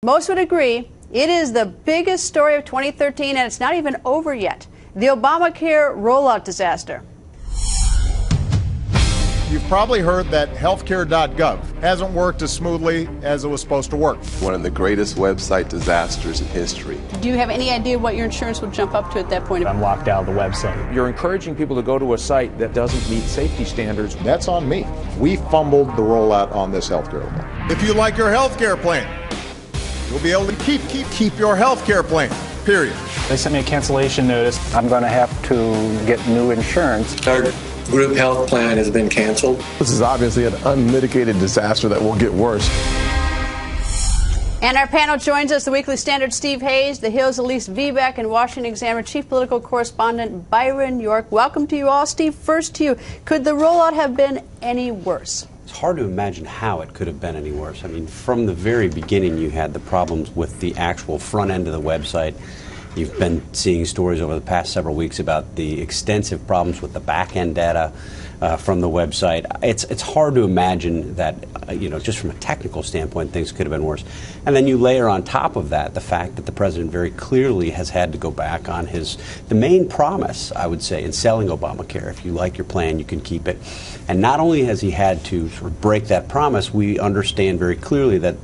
Most would agree it is the biggest story of 2013, and it's not even over yet. The Obamacare rollout disaster. You've probably heard that healthcare.gov hasn't worked as smoothly as it was supposed to work. One of the greatest website disasters in history. Do you have any idea what your insurance would jump up to at that point? I'm locked out of the website. You're encouraging people to go to a site that doesn't meet safety standards. That's on me. We fumbled the rollout on this healthcare plan. If you like your healthcare plan, you'll be able to keep your healthcare plan, period. They sent me a cancellation notice. I'm going to have to get new insurance. Our group health plan has been canceled. This is obviously an unmitigated disaster that will get worse. And our panel joins us, the Weekly Standard Steve Hayes, The Hill's Elise Viebeck, and Washington Examiner Chief Political Correspondent Byron York. Welcome to you all. Steve, first to you. Could the rollout have been any worse? It's hard to imagine how it could have been any worse. I mean, from the very beginning, you had the problems with the actual front end of the website. You've been seeing stories over the past several weeks about the extensive problems with the back-end data from the website. It's hard to imagine that, just from a technical standpoint, things could have been worse. And then you layer on top of that the fact that the president very clearly has had to go back on the main promise, I would say, in selling Obamacare. If you like your plan, you can keep it. And not only has he had to sort of break that promise, we understand very clearly that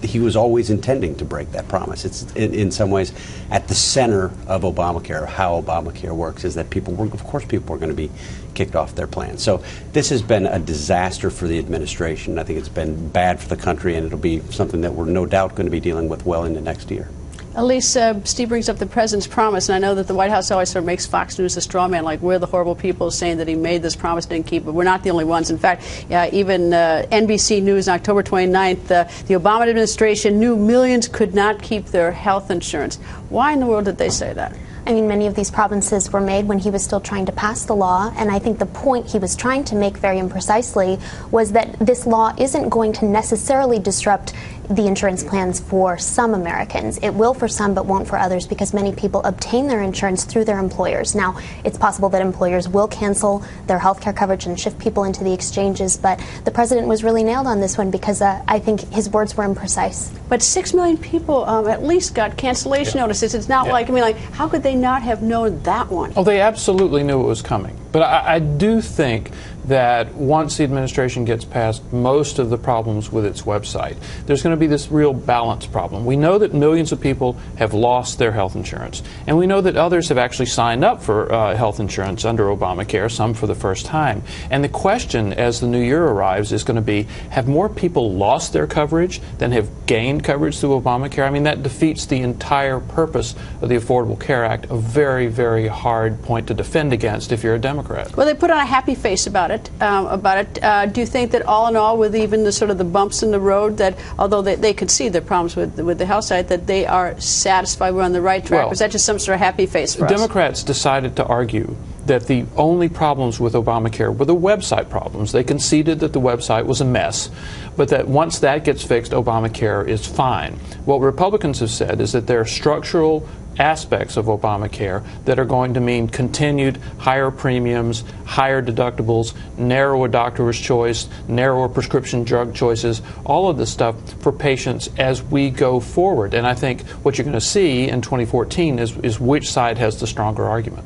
he was always intending to break that promise. It's in some ways at the center of Obamacare, how Obamacare works, is that people were going to be kicked off their plans. So this has been a disaster for the administration. I think it's been bad for the country, and it'll be something that we're no doubt going to be dealing with well into next year. Elise, Steve brings up the president's promise, and I know that the White House always sort of makes Fox News a straw man, like we're the horrible people saying that he made this promise, didn't keep it. We're not the only ones. In fact, even NBC News on October 29th, the Obama administration knew millions could not keep their health insurance. Why in the world did they say that? I mean, many of these promises were made when he was still trying to pass the law, and I think the point he was trying to make very imprecisely was that this law isn't going to necessarily disrupt the insurance plans for some Americans. It will for some, but won't for others, because many people obtain their insurance through their employers. Now, it's possible that employers will cancel their health care coverage and shift people into the exchanges, but the president was really nailed on this one because I think his words were imprecise. But 6 million people at least got cancellation notices. It's not like, how could they not have known that one? Oh, they absolutely knew it was coming. But I do think that once the administration gets past most of the problems with its website, there's going to be this real balance problem. We know that millions of people have lost their health insurance, and we know that others have actually signed up for health insurance under Obamacare, some for the first time. And the question as the new year arrives is going to be, have more people lost their coverage than have gained coverage through Obamacare? I mean, that defeats the entire purpose of the Affordable Care Act, a very, very hard point to defend against if you're a Democrat. Well, they put on a happy face about it. Do you think that all in all, with even the sort of the bumps in the road, that although they could see the problems with the health side, that they are satisfied we're on the right track? Or is that just some sort of happy face for us? Democrats decided to argue that the only problems with Obamacare were the website problems. They conceded that the website was a mess, but that once that gets fixed, Obamacare is fine. What Republicans have said is that there are structural aspects of Obamacare that are going to mean continued higher premiums, higher deductibles, narrower doctor's choice, narrower prescription drug choices, all of this stuff for patients as we go forward. And I think what you're going to see in 2014 is which side has the stronger argument.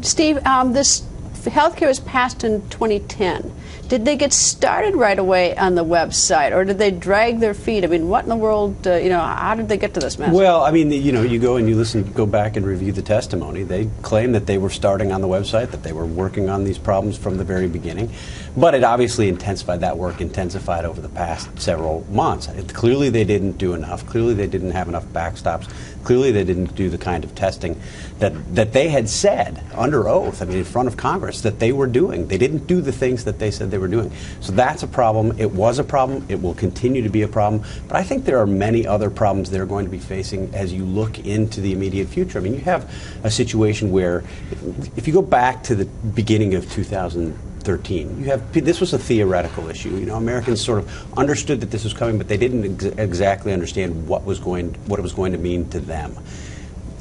Steve, this healthcare was passed in 2010. Did they get started right away on the website, or did they drag their feet? I mean, what in the world, how did they get to this mess? Well, I mean, you go and you go back and review the testimony. They claim that they were starting on the website, that they were working on these problems from the very beginning. But it obviously intensified over the past several months. Clearly they didn't do enough. Clearly they didn't have enough backstops. Clearly they didn't do the kind of testing that they had said under oath, in front of Congress, that they were doing. They didn't do the things that they said they were doing. So that's a problem. It was a problem. It will continue to be a problem. But I think there are many other problems they're going to be facing as you look into the immediate future. I mean, you have a situation where, if you go back to the beginning of 2013, this was a theoretical issue. Americans sort of understood that this was coming, but they didn't exactly understand what it was going to mean to them.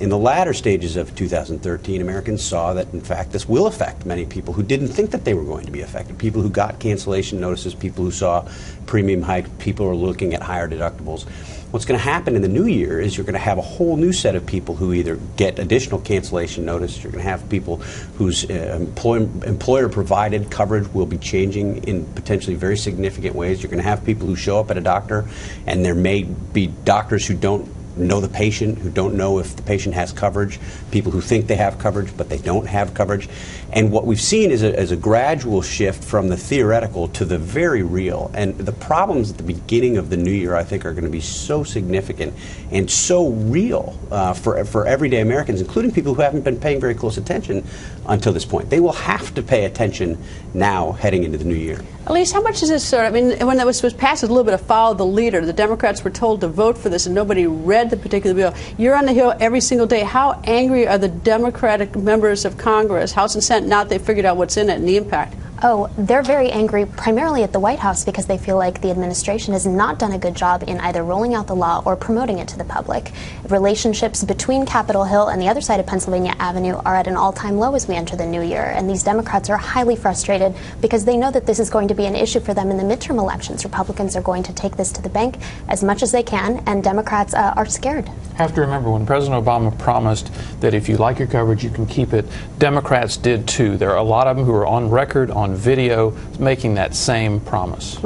In the latter stages of 2013, Americans saw that, in fact, this will affect many people who didn't think that they were going to be affected. People who got cancellation notices, people who saw premium hikes, people who are looking at higher deductibles. What's going to happen in the new year is you're going to have a whole new set of people who either get additional cancellation notice, you're going to have people whose employer-provided coverage will be changing in potentially very significant ways. You're going to have people who show up at a doctor, and there may be doctors who don't know the patient, who don't know if the patient has coverage, people who think they have coverage but they don't have coverage. And what we've seen is a gradual shift from the theoretical to the very real. And the problems at the beginning of the new year, I think, are going to be so significant and so real for everyday Americans, including people who haven't been paying very close attention until this point. They will have to pay attention now heading into the new year. Elise, how much is this sort of, I mean, when that was passed, it was a little bit of follow the leader. The Democrats were told to vote for this and nobody read the particular bill. You're on the Hill every single day. How angry are the Democratic members of Congress, House and Senate, now that they've figured out what's in it and the impact? Oh, they're very angry primarily at the White House because they feel like the administration has not done a good job in either rolling out the law or promoting it to the public. Relationships between Capitol Hill and the other side of Pennsylvania Avenue are at an all-time low as we enter the new year, and these Democrats are highly frustrated because they know that this is going to be an issue for them in the midterm elections. Republicans are going to take this to the bank as much as they can, and Democrats are scared. Have to remember, when President Obama promised that if you like your coverage, you can keep it, Democrats did too. There are a lot of them who are on record, on video, making that same promise.